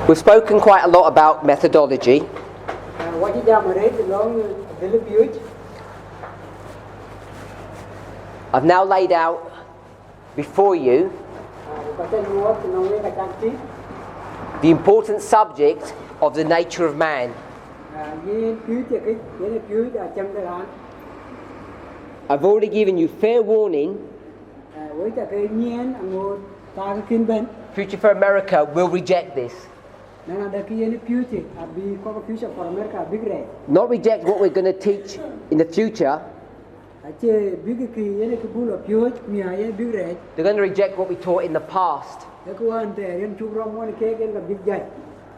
We've spoken quite a lot about methodology. I've now laid out before you the important subject of the nature of man. I've already given you fair warning. Future for America will reject this. Not reject what we're going to teach in the future. They're going to reject what we taught in the past.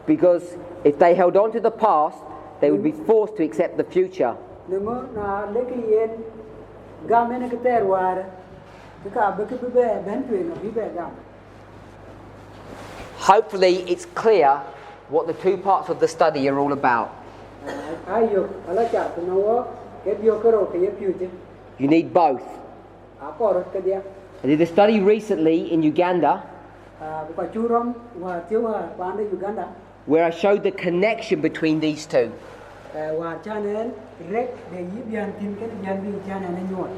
Because if they held on to the past, they would be forced to accept the future. Hopefully it's clear what the two parts of the study are all about. You need both. I did a study recently in Uganda where I showed the connection between these two.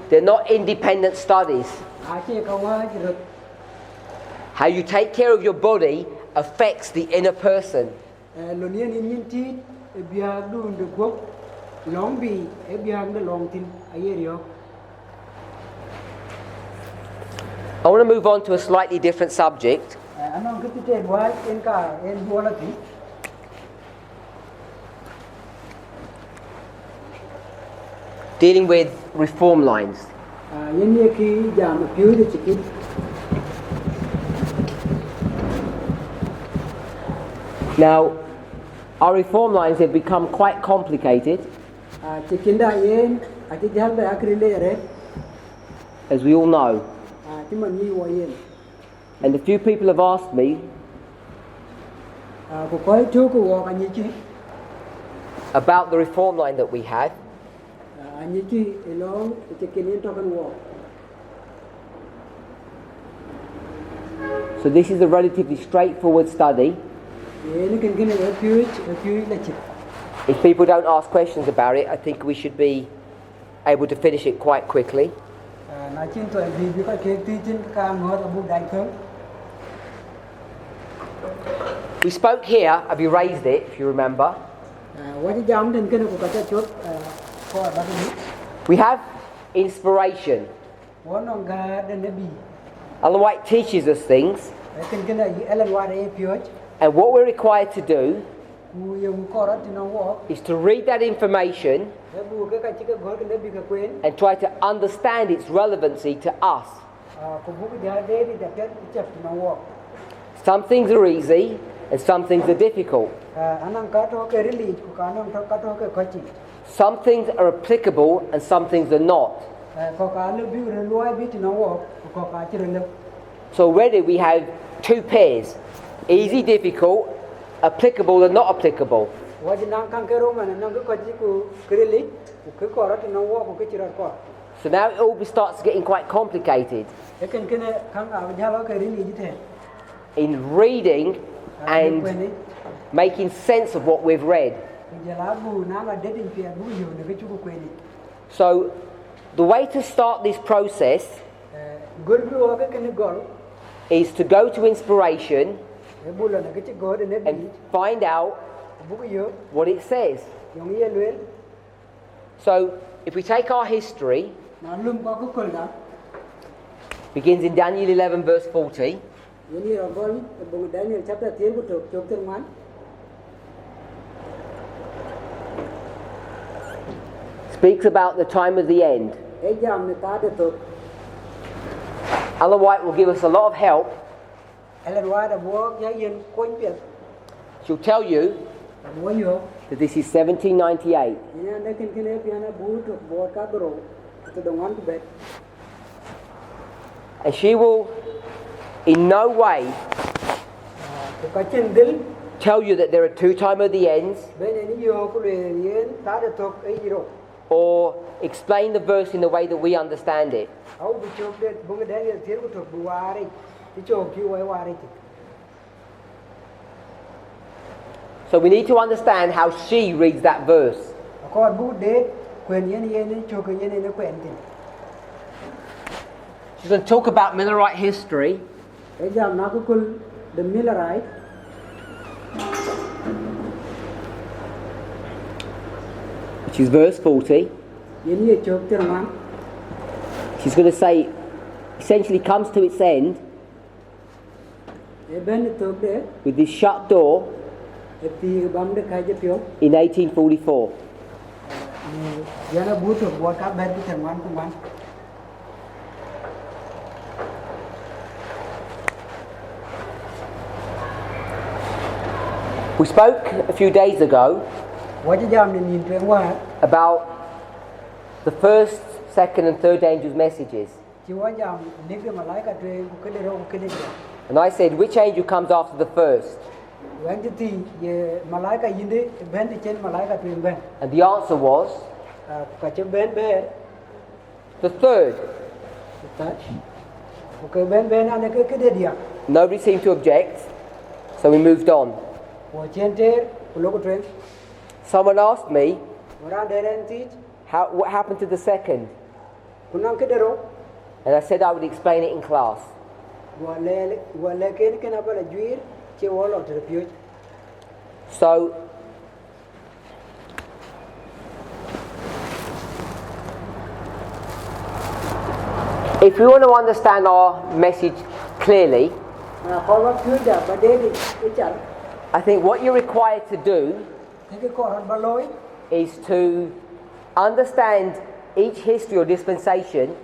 They're not independent studies. How you take care of your body affects the inner person. I want to move on to a slightly different subject. Dealing with reform lines. Now, our reform lines have become quite complicated, as we all know. And a few people have asked me about the reform line that we have. So this is a relatively straightforward study. If people don't ask questions about it, I think we should be able to finish it quite quickly. We spoke here, I've erased it if you remember. We have inspiration. Ellen White teaches us things. And what we're required to do is to read that information and try to understand its relevancy to us. Some things are easy and some things are difficult. Some things are applicable and some things are not. So already we have two pairs. Easy, difficult, applicable and not applicable. So now it all starts getting quite complicated in reading and making sense of what we've read. So the way to start this process is to go to inspiration and find out what it says. So if we take our history, begins in Daniel 11 verse 40. Speaks about the time of the end. Ellen White will give us a lot of help. She'll tell you that this is 1798. And she will in no way tell you that there are two times of the ends or explain the verse in the way that we understand it. So we need to understand how she reads that verse. She's going to talk about Millerite history. The Millerite. Which is verse 40. She's going to say, essentially comes to its end with this shut door in 1844. We spoke a few days ago about the first, second and third angels' messages. And I said, which angel comes after the first? And the answer was the third. Nobody seemed to object, so we moved on. Someone asked me, what happened to the second? And I said I would explain it in class. So, if we want to understand our message clearly, I think what you're required to do is to understand each history or dispensation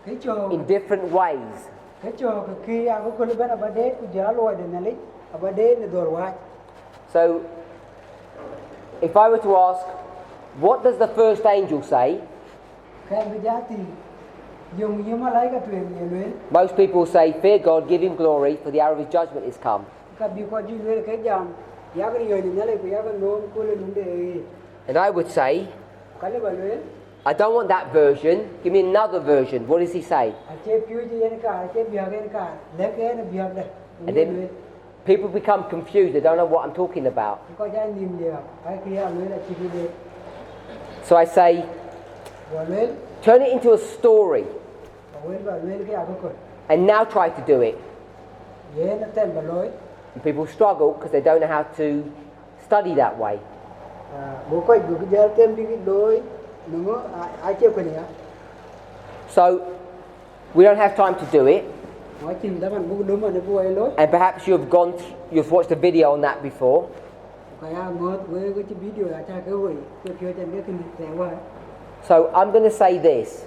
in different ways. So, if I were to ask, what does the first angel say? Most people will say, fear God, give him glory, for the hour of his judgment is come. And I would say, I don't want that version, give me another version. What does he say? And then people become confused, they don't know what I'm talking about. So I say, turn it into a story. And now try to do it. And people struggle because they don't know how to study that way. So, we don't have time to do it. And perhaps you've watched a video on that before. So, I'm going to say this.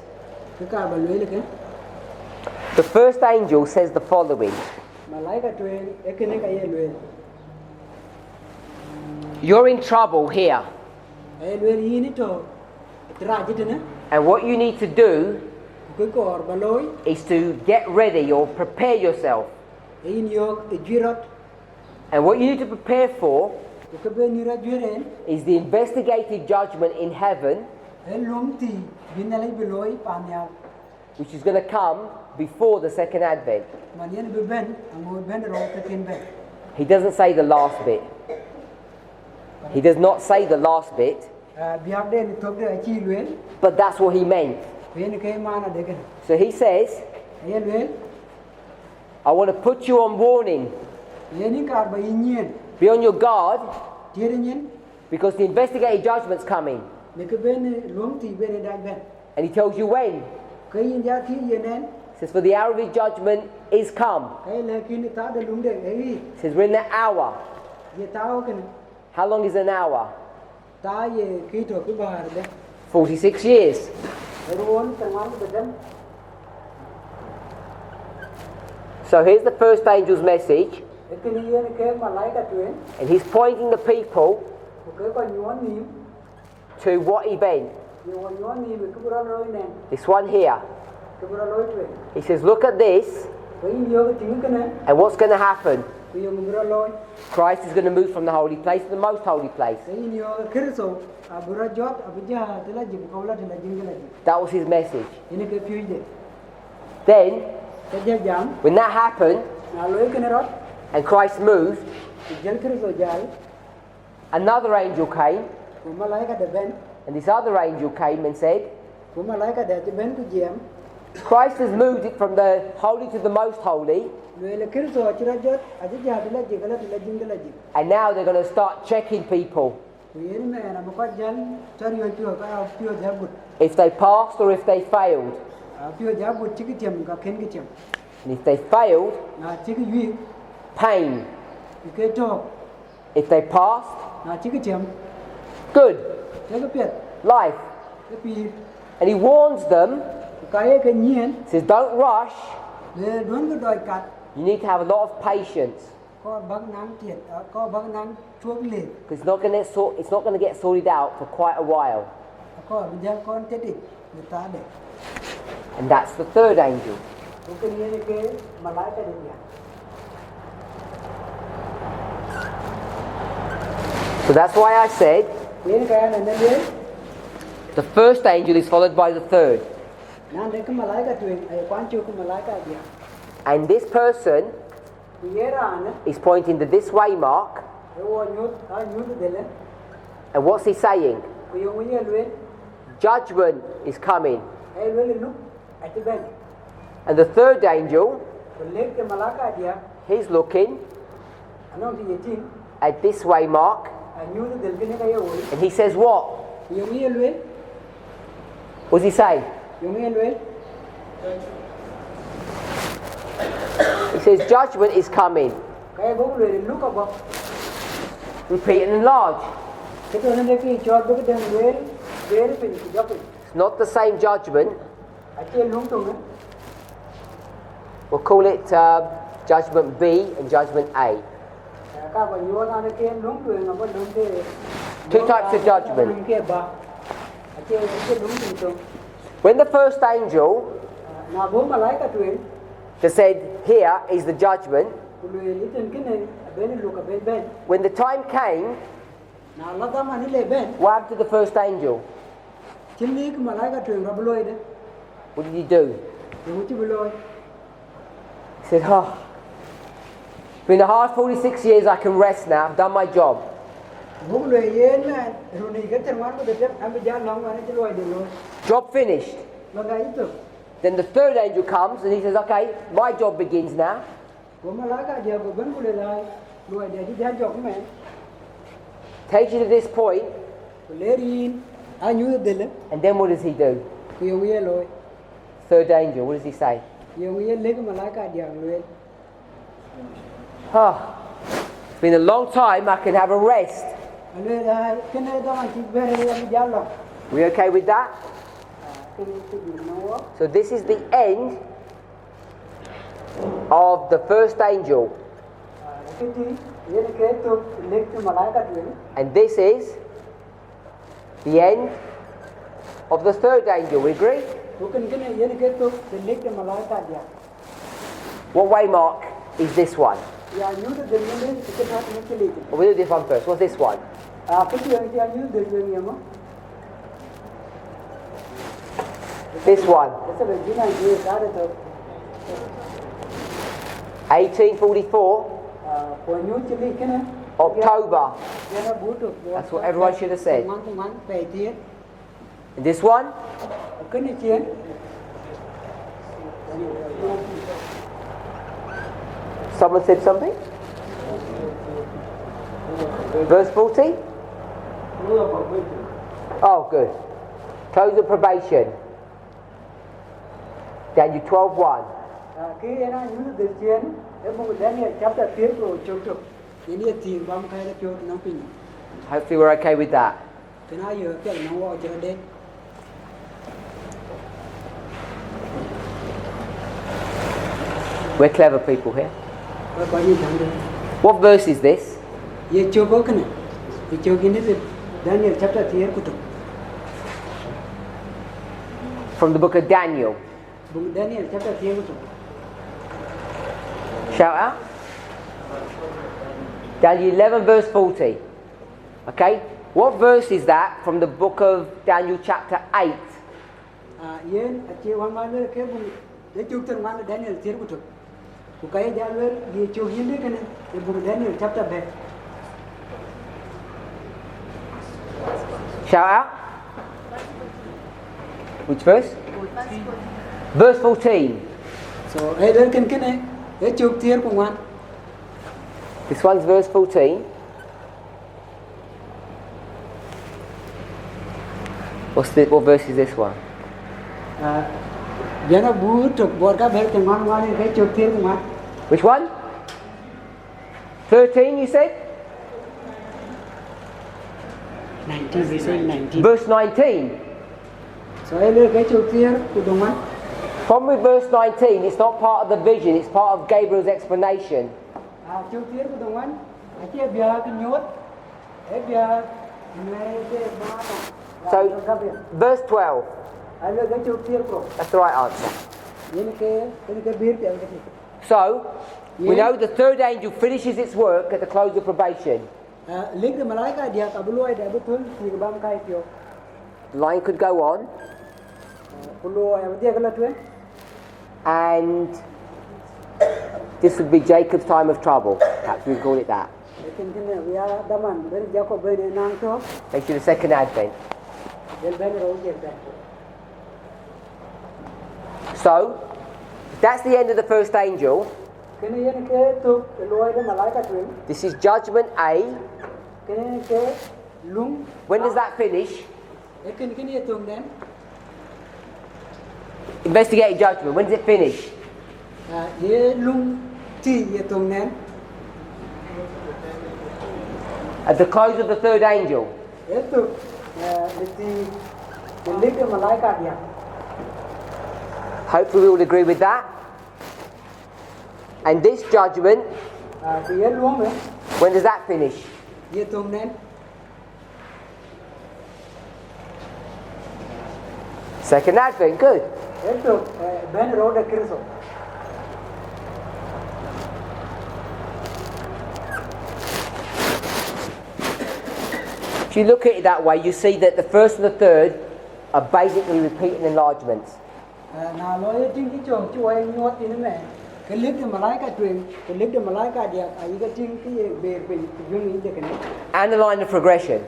The first angel says the following. You're in trouble here. And what you need to do is to get ready or prepare yourself. And what you need to prepare for is the investigative judgment in heaven, which is going to come before the second advent. He doesn't say the last bit. He does not say the last bit. But that's what he meant. So he says, I want to put you on warning. Be on your guard, because the investigative judgment's coming. And he tells you when. He says, for the hour of his judgment is come. He says, we're in the hour. How long is an hour? 46 years. So here's the first angel's message. And he's pointing the people to what event? This one here. He says, look at this. And what's going to happen? Christ is going to move from the holy place to the most holy place. That was his message. Then, when that happened, and Christ moved, Another angel came, and this other angel came and said, Christ has moved it from the holy to the most holy, and now they're going to start checking people if they passed or if they failed. And if they failed, pain. If they passed, good, life. And he warns them, says, don't rush. You need to have a lot of patience. Because it's not going to get sorted out for quite a while. And that's the third angel. So that's why I said the first angel is followed by the third. And this person is pointing to this way mark. And what's he saying? Judgment is coming. And the third angel, he's looking at this way mark. And he says what? What does he say? He says judgment is coming. Repeat and enlarge. It's not the same judgment. We'll call it judgment B and judgment A. Two types of judgment. When the first angel just said, here is the judgment, when the time came, what happened to the first angel? What did he do? He said, oh, it's been a hard 46 years, I can rest now, I've done my job. Job finished. Then the third angel comes and he says, okay, my job begins now. Takes you to this point. And then what does he do? Third angel, what does he say? Oh, it's been a long time, I can have a rest. We okay with that? So this is the end of the first angel. And this is the end of the third angel. We agree? What way mark is this one? We'll do this one first. What's this one? This one. 1844. October. That's what everyone should have said. And this one? Someone said something? Verse 40? Oh, good. Close of probation. Daniel 12:1. Hopefully we're okay with that. We're clever people here. What verse is this? From the book of Daniel. Shout out. Daniel 11 verse 40. Okay? What verse is that from the book of Daniel chapter 8? Shout out. Which verse? Verse 14. So đây cái này, cái chụp thiên của ngoan. This one's verse 14. What verse is this one? Giờ nó bú trục bọt các bé thì ngoan ngoan cái chụp thiên của ngoan. Which one? 13 you said? 19, we say 19. Verse 19. So đây cái chụp thiên của đồng ngoan. From with verse 19, it's not part of the vision, it's part of Gabriel's explanation. Chụp thiên của đồng ngoan. Cái bia cái nhốt. Cái bia này cái ba. So, verse 12. That's the right answer. So, we know the third angel finishes its work at the close of probation. The line could go on. And this would be Jacob's time of trouble. Perhaps we can call it that. Makes you the second advent. So, that's the end of the first angel. This is judgment A. When does that finish? Investigating judgment, when does it finish? At the close of the third angel. Hopefully we all agree with that. And this judgment, when does that finish? Second advent, good. If you look at it that way, you see that the first and the third are basically repeating enlargements. And the line of progression.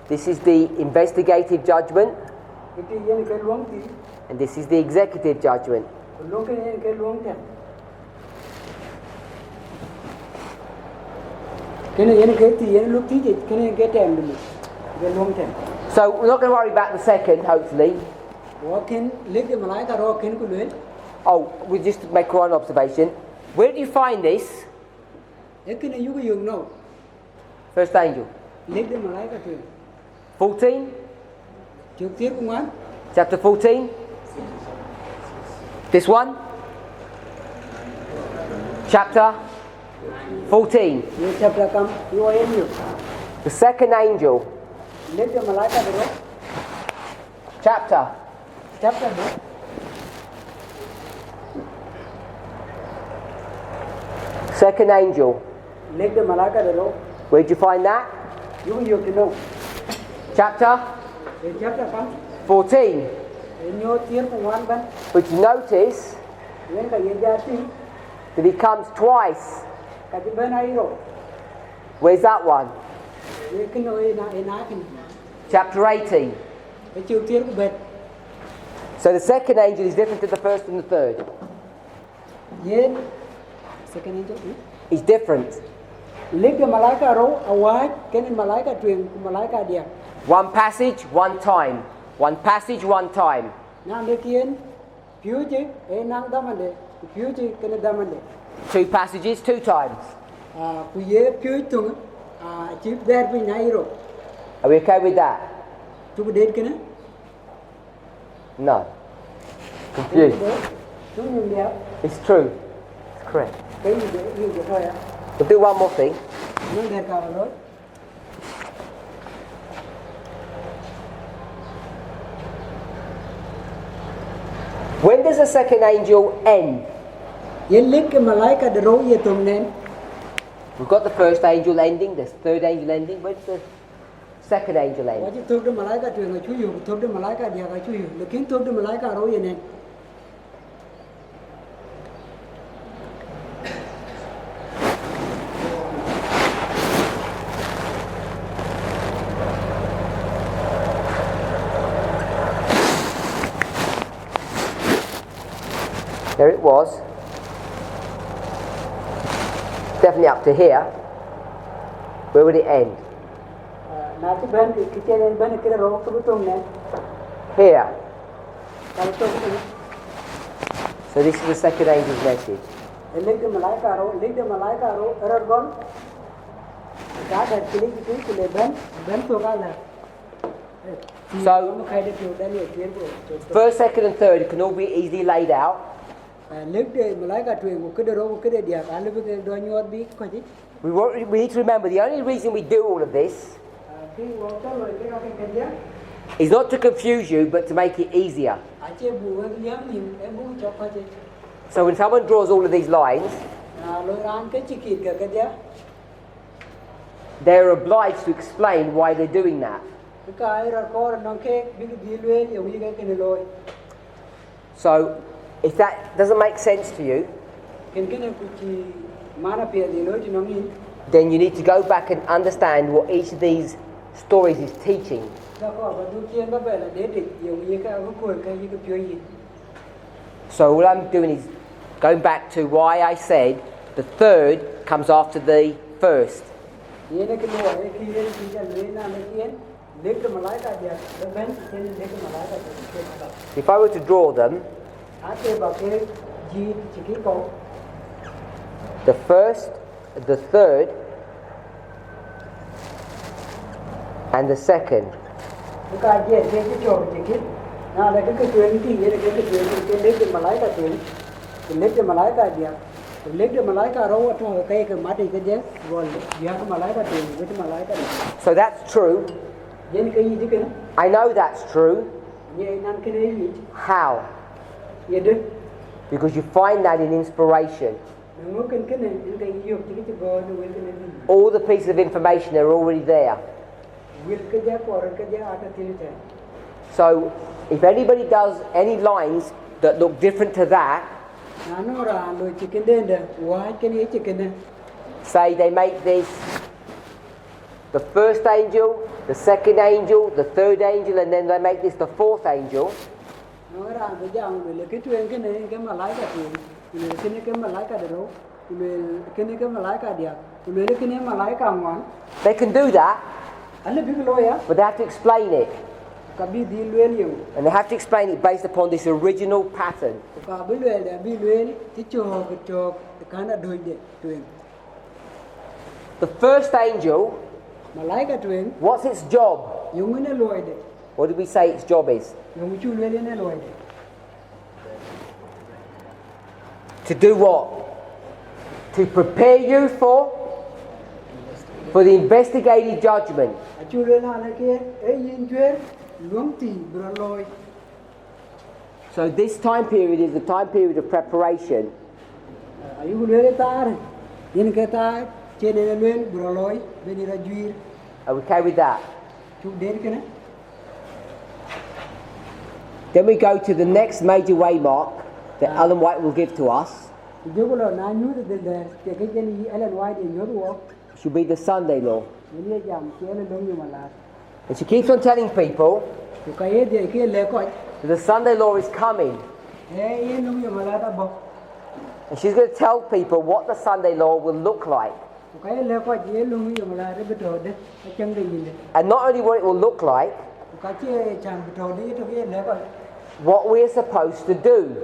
This is the investigative judgment, and this is the executive judgment. So we're not going to worry about the second, hopefully. Oh, we'll just make one observation. Where do you find this? First angel. 14? Chapter 14? This one? Chapter 14. The second angel. Chapter. Second angel. Where did you find that? Chapter 14. Which notice that he comes twice. Where's that one? Chapter 18. So the second angel is different to the first and the third. Second angel? It's different. One passage, one time. One passage, one time. Two passages, two times. Are we okay with that? No. Confused. It's true. It's correct. We'll do one more thing. When does the second angel end? We've got the first angel ending, the third angel ending. Where's the second angel end? There it was. Definitely up to here. Where would it end? Here. So this is the second angel's message. So, first, second and third can all be easily laid out. We need to remember the only reason we do all of this is not to confuse you, but to make it easier. So when someone draws all of these lines, they're obliged to explain why they're doing that. So if that doesn't make sense to you, then you need to go back and understand what each of these stories is teaching. So what I'm doing is going back to why I said the third comes after the first. If I were to draw them, the first, the third, and the second. So that's true. I know that's true. How? Because you find that in inspiration. All the pieces of information are already there. So if anybody does any lines that look different to that, say they make this the first angel, the second angel, the third angel, and then they make this the fourth angel. They can do that, but they have to explain it. And they have to explain it based upon this original pattern. The first angel, what's its job? What did we say its job is? To do what? To prepare you for the investigative judgment. So this time period is the time period of preparation. Are we okay with that? Then we go to the next major waymark that Ellen White will give to us. Should be the Sunday law. And she keeps on telling people that the Sunday law is coming. And she's going to tell people what the Sunday law will look like. And not only what it will look like, what we're supposed to do.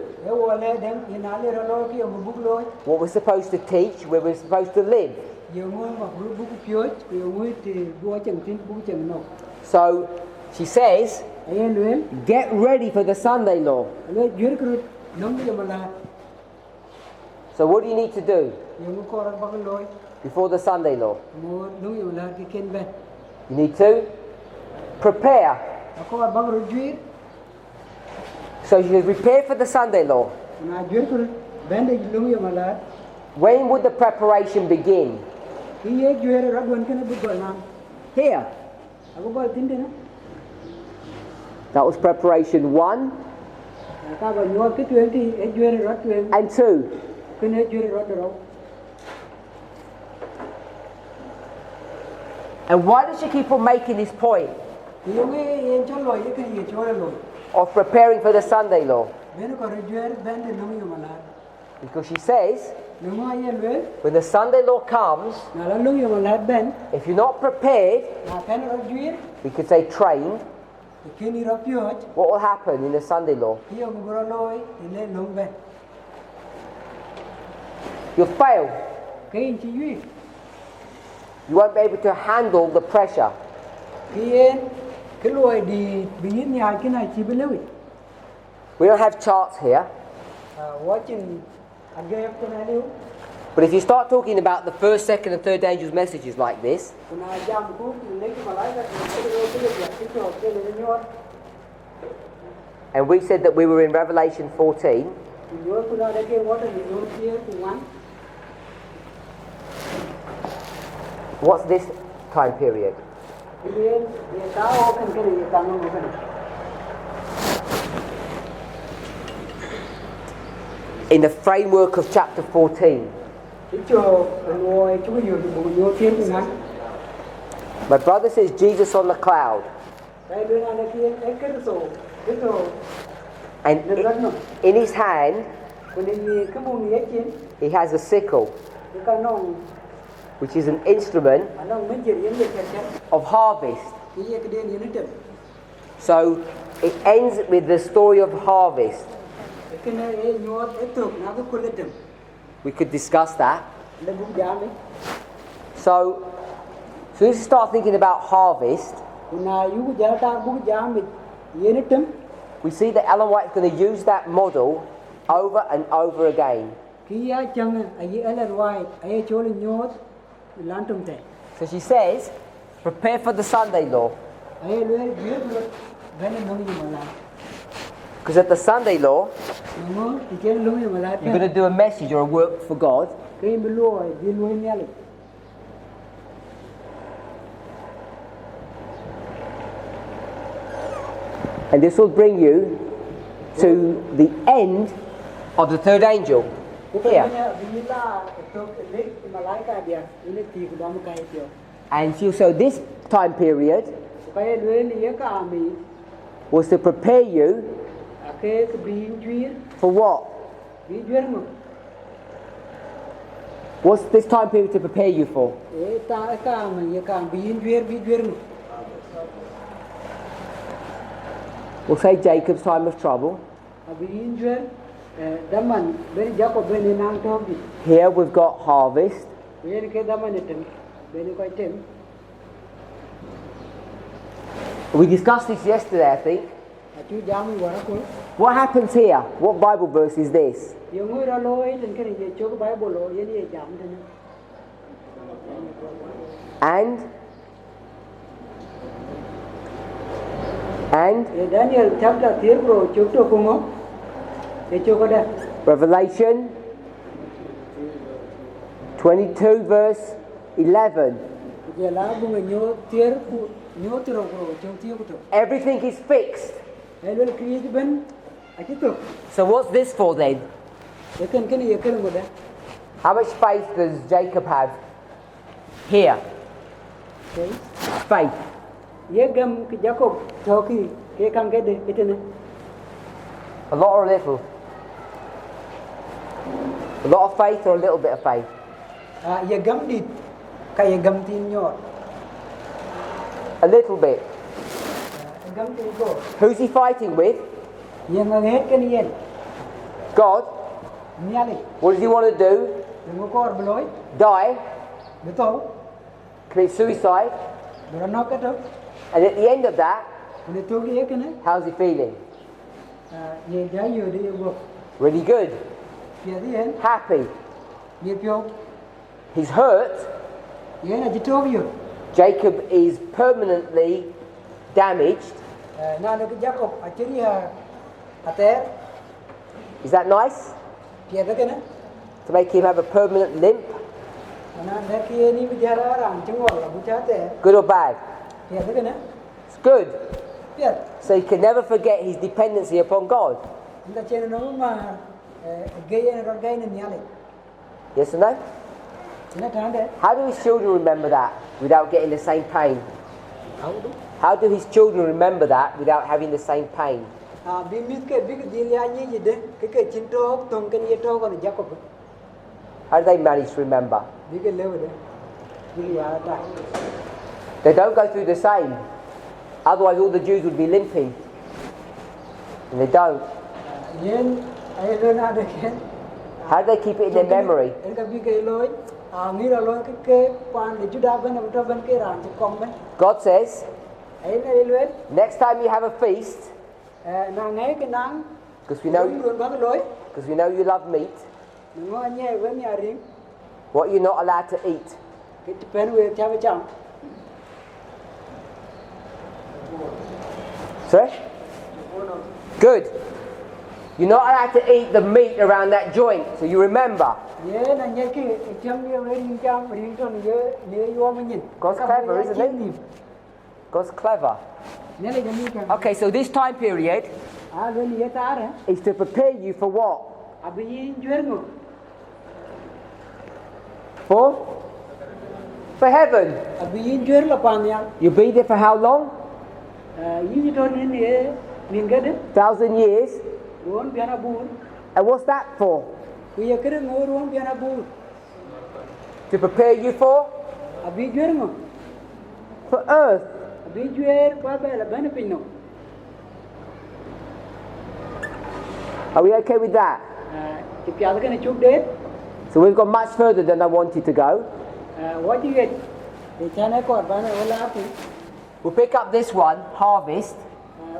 What we're supposed to teach, where we're supposed to live. So she says, get ready for the Sunday law. So what do you need to do before the Sunday law? You need to prepare. So you prepare for the Sunday law. When would the preparation begin? Here. That was preparation 1 and 2. And why does she keep on making this point of preparing for the Sunday law? Because she says, Nung ay lwel, when the Sunday law comes, na lalong yung lahat ben, if you're not prepared, na kan rajwir, we could say trained, kini rapyot, what will happen in the Sunday law? yung buraloy, ile long ben. You'll fail. Kain chi yui, You won't be able to handle the pressure. kien, keluai di biyin ni kina chi belewi. We don't have charts here, Watching agayap kuna liu, but if you start talking about the first, second and third angels' messages like this, kuna jam ku, leki malaikat, kito kele nyot, and we said that we were in Revelation 14, nyot kuna leki water nyot here kuan. what's this time period? Kien, dia tahu kan kene dia tangan bukan. In the framework of chapter 14. Itu nuai cuma nyot here kuan. My brother says Jesus on the cloud, Saya dulu nak kien ekor so, itu. and in his hand Kuni ni kamu ni ekin, he has a sickle, bukan nong, which is an instrument anong menjer yang dia kerja, of harvest. dia kedai ni nanti. So it ends with the story of harvest. Kena nyot itu, nak aku kulitem, We could discuss that. lagu jam. So you start thinking about harvest, Kuna you jata buku jam, ye nanti. we see that Ellen White is going to use that model over and over again. Kia jangan, aye Ellen White, aye coli nyot, lantum teh. So she says, prepare for the Sunday law. Aye luar biar luar, benda nong ni malah. Because at the Sunday law, Nong, ikan nong ni malah. you're going to do a message or a work for God. Kaya beluai, dia luar ni alih. And this will bring you to the end of the third angel. Here. Bila itu lek malaikat dia, ini tiga dalam kait dia. And so this time period Supaya luar ni ya kami, was to prepare you akhir kebinjuir, for what? binjuir mu. What's this time period to prepare you for? Tak kami ya kami binjuir mu. We'll say Jacob's time of trouble. Binjuir, daman beri Jacob beri nang tobi. Here we've got harvest. Beri ke daman itu, beri kau tem. We discussed this yesterday, I think. Atu jamu warakul. What happens here? What Bible verse is this? Yang oi raloi dan kena je cok Bible lo, ye ni jam tu. And Daniel chapter 3 bro, cok tu kungo. Ye cok ada. Revelation 22 verse 11. Dia lagu menyo tier ku nyo tiro bro, cok tiyo ku tu. Everything is fixed. Elok kriis ben, aci tu. So what's this for then? Yakan kena yakan muda. How much faith does Jacob have? Here. Okay. Faith. Ye gam ke Jacob toki ke kam ke de itu ne. A lot or a little? A lot of faith or a little bit of faith? Ye gam dit, kaya gam tin nyor. A little bit. Gam tin go. Who's he fighting with? Ye ngahet kan yen. God. Niali. What does he want to do? Ngokor beloy. Die? Betul. Commit suicide? Beranok itu. And at the end of that, Kena toki ye kena. how's he feeling? Ye jayu dia go. Really good. Ye dia Happy. ye pio. He's hurt. Ye na jitok yo. Jacob is permanently damaged. Na ke Jacob aciri ha ater. Is that nice? Ye dah kena. To make him have a permanent limp? Na ke ni bicara orang cengol buca ater. Good or bad? Ye dah kena. It's good. Biar. So he can never forget his dependency upon God. Kita cina nama mah gaya orang gaya ni niali. Yes or no? Cina tanda. How do his children remember that without getting the same pain? Tahu tu. How do his children remember that without having the same pain? bi mit ke bi di ya ni ji de ke chin to tong ken ye to ko Jacob How do they manage to remember? bi ke lewe de bi ya ta They don't go through the same. Otherwise all the Jews would be limping. And they don't. yen ai lo na de ken How do they keep it in their memory? en ka bi ke loi ngi ra lo ke pan de juda ban to ban ke ran ti kom ban God says, ai na lo next time you have a feast, na ngai ke nang because we know you love meat, ngo nye we mi aring what you're not allowed to eat. ke ti pen we cha chang Sorry? Good. You're not allowed to eat the meat around that joint, so you remember. ye na nye ke cham ye we ring cham ring to ye ye yo ma nyin God's clever, isn't he? God's clever. ne le ni ka Okay, so this time period a lo ni ye ta re is to prepare you for what? abi yin jwer ngo For heaven. abi yin jwer la pan ya You'll be there for how long? yi to ni ne min ga de 1,000 years. won bi na bur And what's that for? ku ye kere ngo won bi na bur To prepare you for? abi jwer ngo For earth. abi jwer ba ba la ban pin no Are we okay with that? ti pya ga ne chuk de So we've gone much further than I wanted to go. what you get e chana ko ba na wala pi We'll pick up this one, harvest,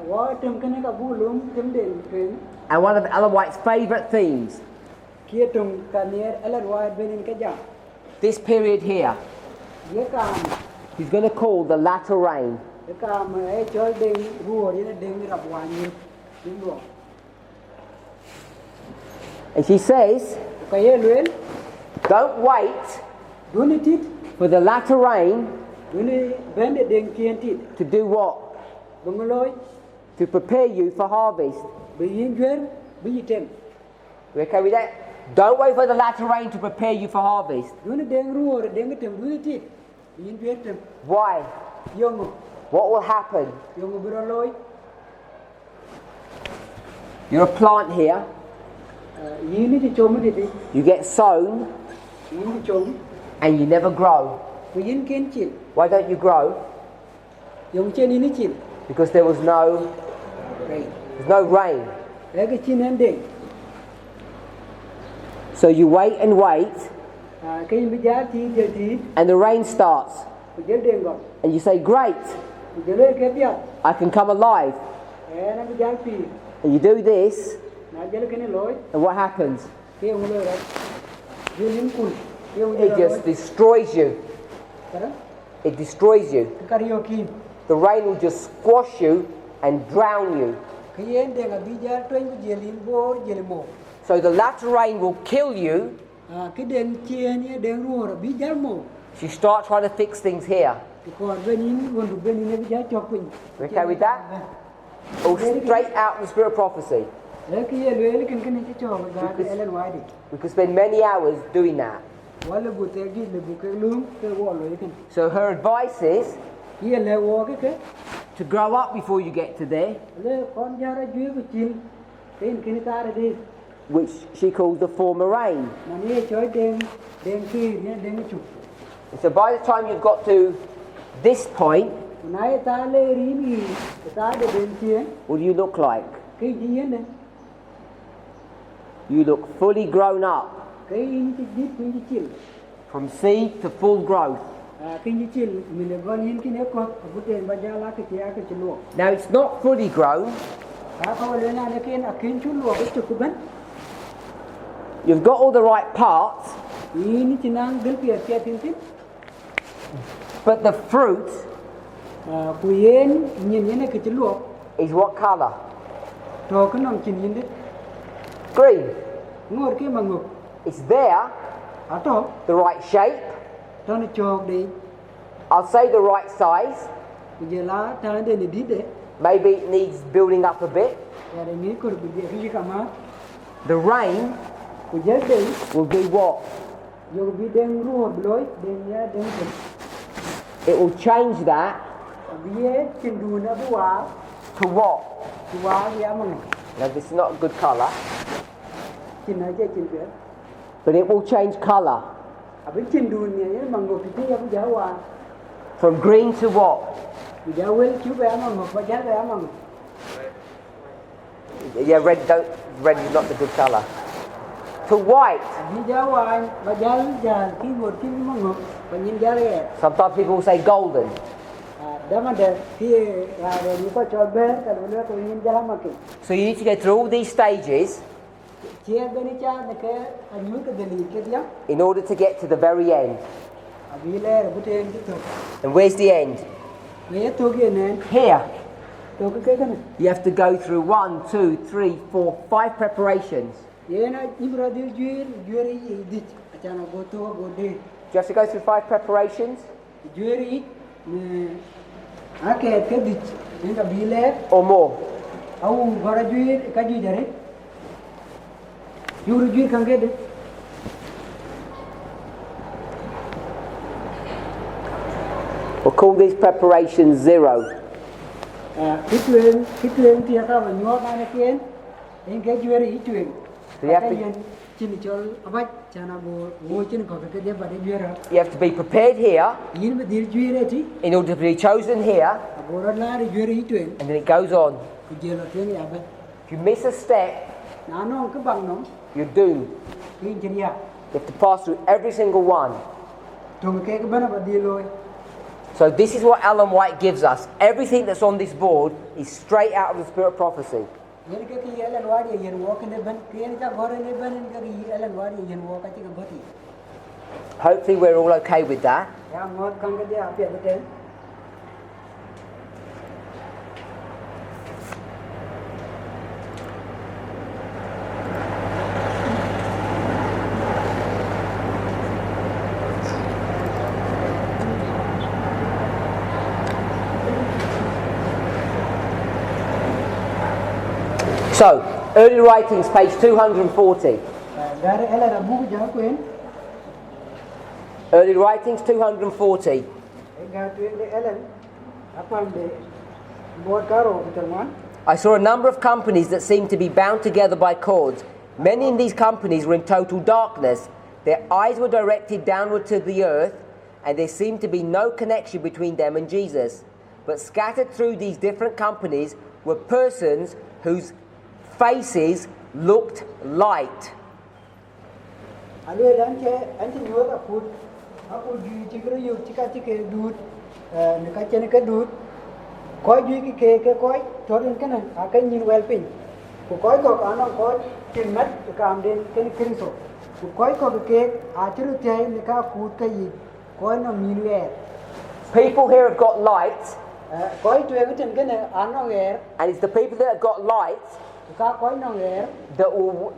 wa tum kene ka bu lum tum den pen and one of Ellen White's favourite themes. kia tum ka ner ala wa benin ka ja This period here, ye kam he's going to call the latter rain. ye kam e chol den ruo ni den rab wa ni din ruo And she says, ka ye luen don't wait duni tit for the latter rain duni bende den kien tit to do what? bungoloy To prepare you for harvest. be yin jwer be yitem We okay with that? Don't wait for the latter rain to prepare you for harvest. duni den ruo den tem duni tit yin jwer tem Why? yongo What will happen? yongo biro loy You're a plant here. yin ni ti chom ti You get sown yin ti chom and you never grow. ku yin ken chil Why don't you grow? yong chen ni chil Because there was no rain. e ke chin en den So you wait and wait, ke yin bi ja ti je ti and the rain starts. ku je den go And you say, great, ku je le ke pya I can come alive. e na bi ja pi And you do this, na je le ke ne loy and what happens? ke un lo ra je yin kun ke un It just destroys you. kara It destroys you. kar yo ki The rain will just squash you and drown you. ke yen den ga bi ja twen ku je lin bor je le mo So the latter rain will kill you ke den chien ye den ruo ra bi ja mo if you start trying to fix things here. ko benin won du benin ne bi ja chok pin We okay with that? All straight out in the spirit of prophecy. le ke ye le ken ken ti chok ga elen wai di We could spend many hours doing that. wala bu te gi le bu ke lum ke wo lo ken So her advice is ye le wo ke to grow up before you get to there, le kon ja ra ju ku chil ken ken ta ra di which she calls the former rain. man ye choi den ki ne den chu And so by the time you've got to this point, na ye ta le ri ni ta de den chien what do you look like? ke ji yen ne You look fully grown up, ke yin ti di ku ji chil from seed to full growth. ke ji chil mi le gon yin ki ne ko bu ten ba ja la ke ti ya ke chi lo Now it's not fully grown. ka ko le na ne ken a ken chu lo ke chu ku ban You've got all the right parts, yin ti nang gel pi ke tin tin but the fruit ku yen nyin yin ke chi lo is what colour? to ko nong chin yin de Green. ngor ke mango It's there, a to the right shape, to ne chok de I'll say the right size. ku je la ta de ne di de Maybe it needs building up a bit. ya de ni ko bu je ki ka ma The rain ku je de will do what? yo bi den ruo bloy den ya den ko It will change that bi ye chin du na bu wa To what? Chua gì mà. Now this is not a good colour. Chín hay chín biết. But it will change colour. Abin chín đun này mà ngồi thì cái giáo hòa. From green to what? Giáo will chú bé mà ngồi và giáo bé mà. Yeah, red is not the good colour. To white. Giáo hòa và giáo già khi một khi mà ngồi và nhìn giáo này. Sometimes people say golden. Đó mà để khi rồi như có cho bé cái đó tôi nhìn giáo mà kì. So you need to go through all these stages Chia bên cha để cái anh muốn cái gì cái gì? in order to get to the very end. Vì lẽ là bút cái thôi. And where's the end? Mấy tôi cái này. Here. Tôi cái này. You have to go through 1, 2, 3, 4, 5 preparations. Yeah, na ibra dir jury dit achana go to go de. Do you have to go through 5 preparations? Jury ne ake ke dit inga bile Or more? au gora jury ka ju jare. Jury kan ge de. We'll call these preparations 0. Kituen ti ta ba nyo na ne ken. En ke jury ituen. So you have to be prepared here in order to be chosen here, and then it goes on. If you miss a step, you're doomed. You have to pass through every single one. So this is what Ellen White gives us. Everything that's on this board is straight out of the Spirit of Prophecy. Hopefully we're all okay with that. So, early writings, page 240. Early writings, 240. I saw a number of companies that seemed to be bound together by cords. Many in these companies were in total darkness. Their eyes were directed downward to the earth, and there seemed to be no connection between them and Jesus. But scattered through these different companies were persons whose faces looked light. People here have got light, and it's the people that have got light that will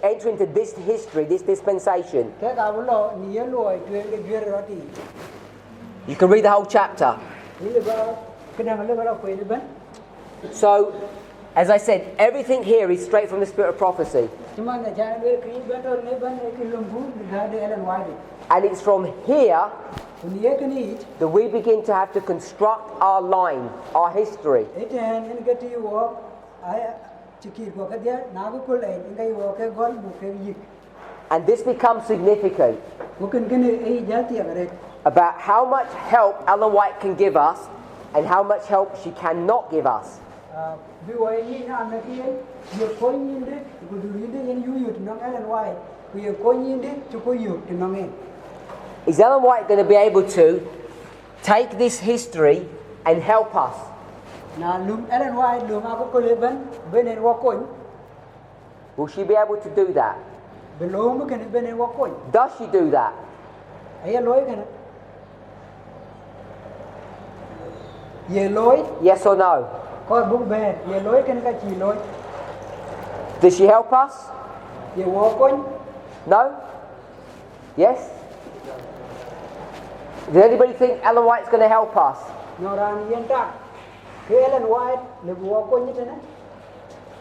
enter into this history, this dispensation. You can read the whole chapter. So, as I said, everything here is straight from the Spirit of Prophecy. And it's from here that we begin to have to construct our line, our history. And this becomes significant about how much help Ellen White can give us and how much help she cannot give us. Is Ellen White going to be able to take this history and help us? Will she be able to do that? Does she do that? Yes or no? Does she help us? No? Yes? Does anybody think Ellen White's going to help us?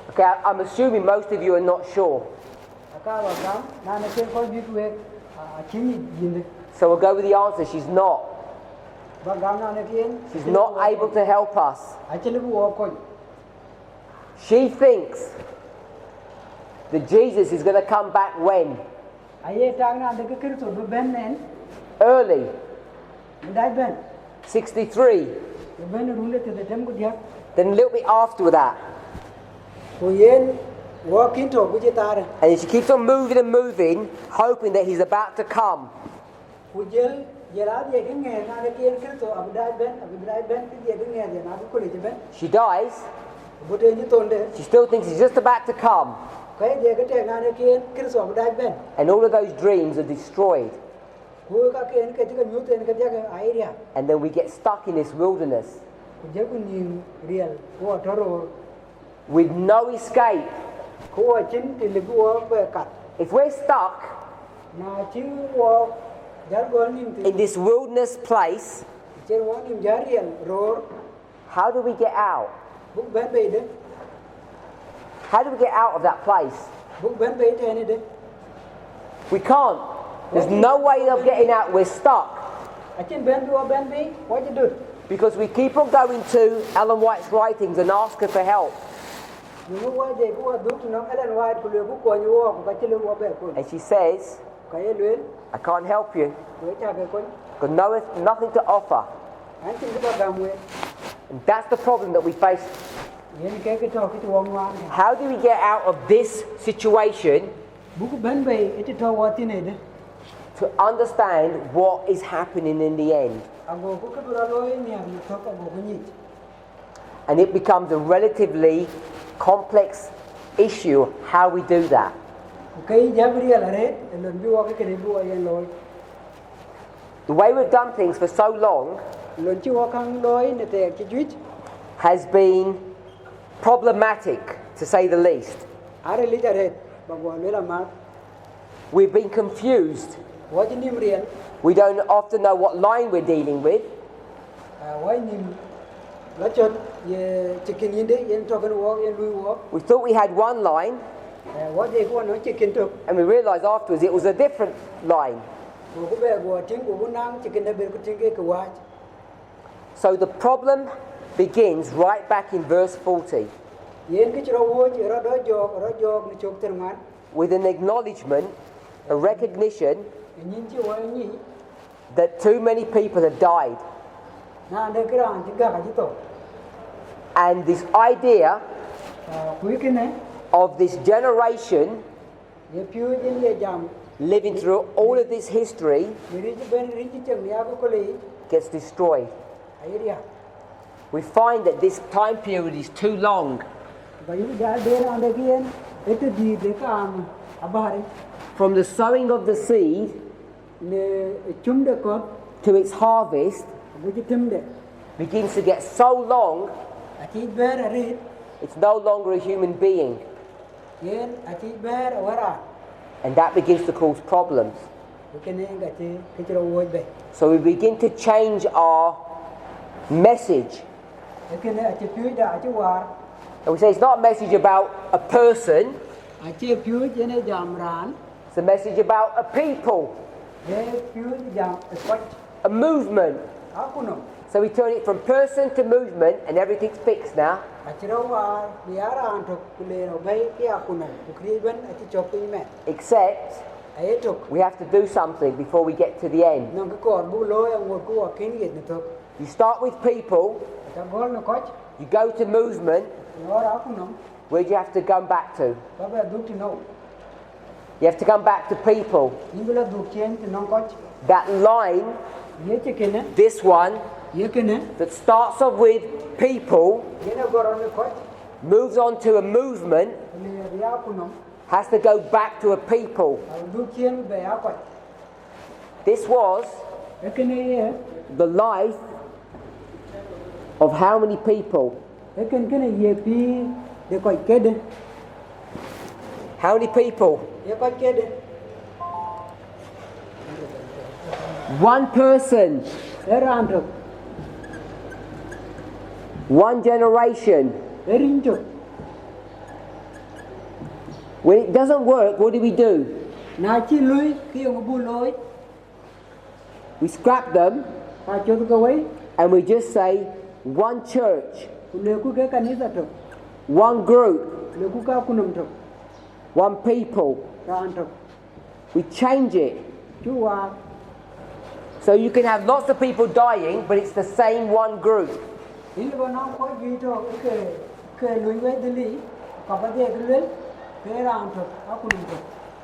Okay, I'm assuming most of you are not sure. So we'll go with the answer, she's not. She's not able to help us. She thinks that Jesus is going to come back when? Early. 63. Then a little bit after that. And she keeps on moving and moving, hoping that he's about to come. She dies. She still thinks he's just about to come. And all of those dreams are destroyed. And then we get stuck in this wilderness with no escape. If we're stuck in this wilderness place, how do we get out? How do we get out of that place? We can't. There's no way of getting out. We're stuck. Because we keep on going to Ellen White's writings and ask her for help. And she says, I can't help you. Got nothing to offer. And that's the problem that we face. How do we get out of this situation to understand what is happening in the end? And it becomes a relatively complex issue how we do that. The way we've done things for so long has been problematic, to say the least. We've been confused. We don't often know what line we're dealing with. We thought we had one line, and we realized afterwards it was a different line. So the problem begins right back in verse 40 with an acknowledgement, a recognition that too many people have died. And this idea of this generation living through all of this history gets destroyed. We find that this time period is too long. From the sowing of the seed to its harvest begins to get so long, it's no longer a human being. And that begins to cause problems. So we begin to change our message. And we say it's not a message about a person, it's a message about a people, a movement. So we turn it from person to movement, and everything's fixed now. Except we have to do something before we get to the end. You start with people, you go to movement. Where do you have to come back to? You have to come back to people. That line, this one, that starts off with people, moves on to a movement, has to go back to a people. This was the life of how many people? How many people? One person. One generation. When it doesn't work, what do? We scrap them. And we just say one church, one group, one people. We change it. So you can have lots of people dying, but it's the same one group.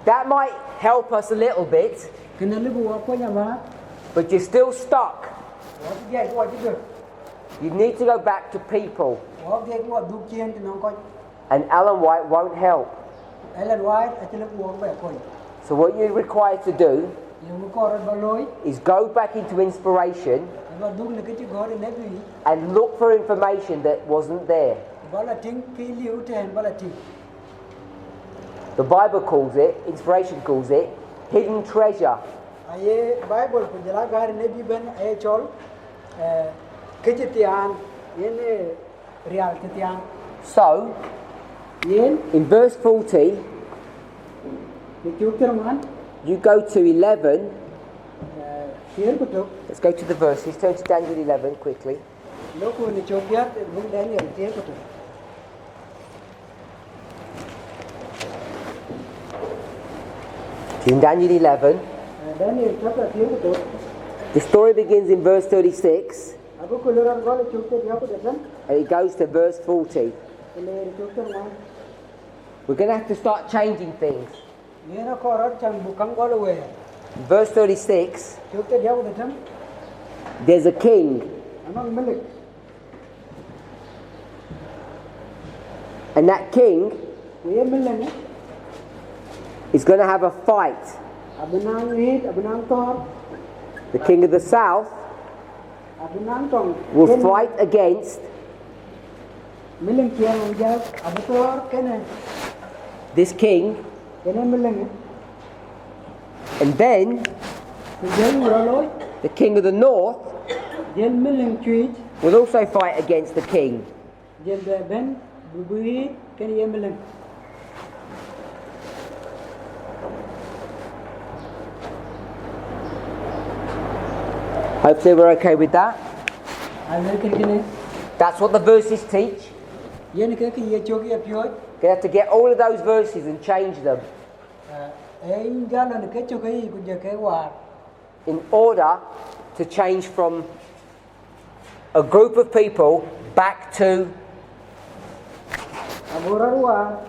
That might help us a little bit, but you're still stuck. You need to go back to people. And Ellen White won't help. So what you're required to do is go back into inspiration and look for information that wasn't there. The Bible calls it, inspiration calls it, hidden treasure. So, in verse 40, you go to 11. Let's go to the verses. Turn to Daniel 11 quickly. In Daniel 11, the story begins in verse 36 and it goes to verse 40. We're going to have to start changing things. Verse 36, there's a king. And that king is going to have a fight. The king of the south will fight against this king, and then the king of the north will also fight against the king. Hopefully we're okay with that. That's what the verses teach. You have to get all of those verses and change them in order to change from a group of people back to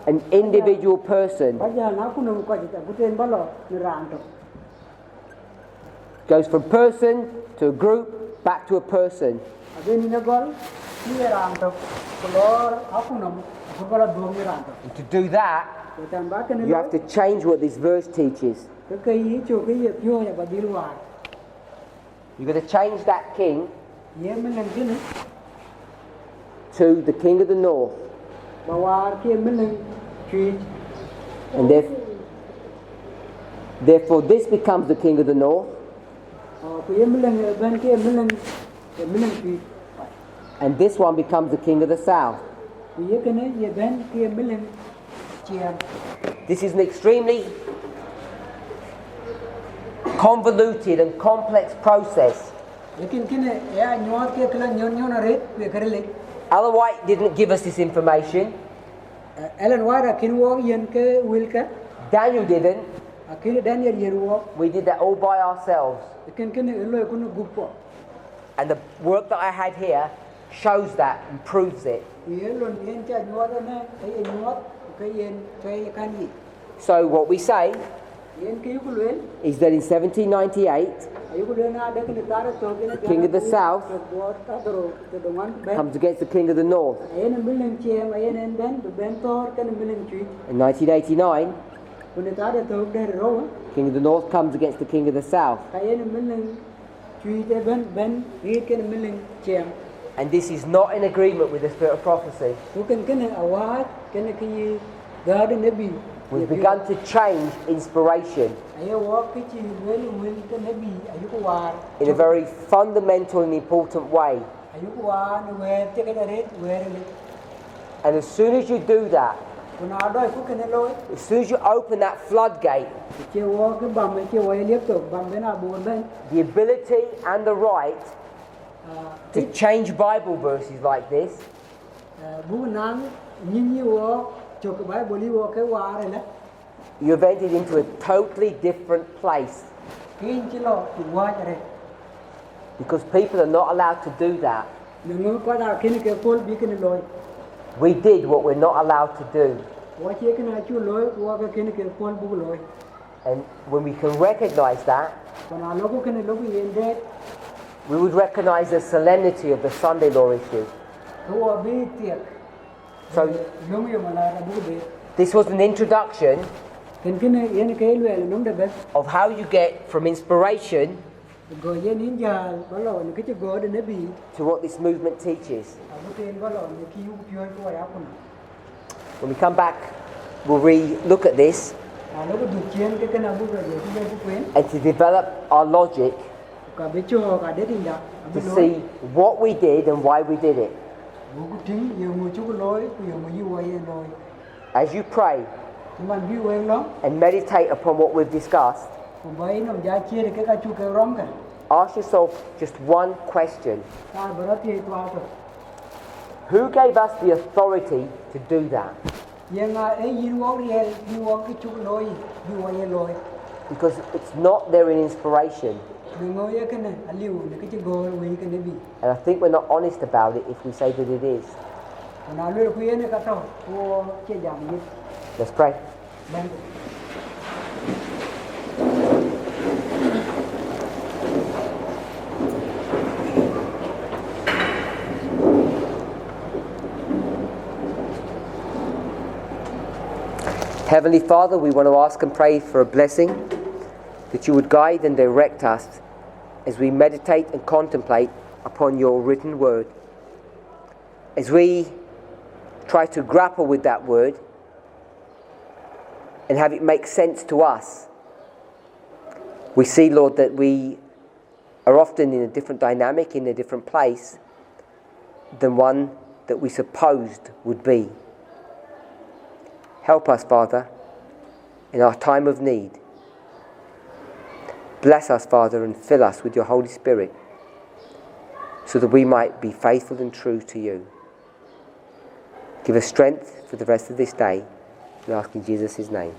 an individual person. Goes from person to a group back to a person. And to do that, you have to change what this verse teaches. You've got to change that king to the king of the north. And therefore this becomes the king of the north. And this one becomes the king of the south. This is an extremely convoluted and complex process. Ellen White didn't give us this information. Daniel didn't. We did that all by ourselves. And the work that I had here shows that and proves it. So what we say is that in 1798, the king of the south comes against the king of the north. In 1989, king of the north comes against the king of the south. And this is not in agreement with the spirit of prophecy. We've begun to change inspiration in a very fundamental and important way. And as soon as you do that, as soon as you open that floodgate, the ability and the right to change Bible verses like this, you've entered into a totally different place. Because people are not allowed to do that. We did what we're not allowed to do. And when we can recognize that, we would recognize the solemnity of the Sunday law issue. So, this was an introduction of how you get from inspiration to what this movement teaches. When we come back, we'll re-look at this and to develop our logic to see what we did and why we did it. As you pray and meditate upon what we've discussed, ask yourself just one question. Who gave us the authority to do that? Because it's not there in inspiration. And I think we're not honest about it if we say that it is. Let's pray. Heavenly Father, we want to ask and pray for a blessing, that you would guide and direct us as we meditate and contemplate upon your written word. As we try to grapple with that word and have it make sense to us, we see, Lord, that we are often in a different dynamic, in a different place than one that we supposed would be. Help us, Father, in our time of need. Bless us, Father, and fill us with your Holy Spirit so that we might be faithful and true to you. Give us strength for the rest of this day. We ask in Jesus' name.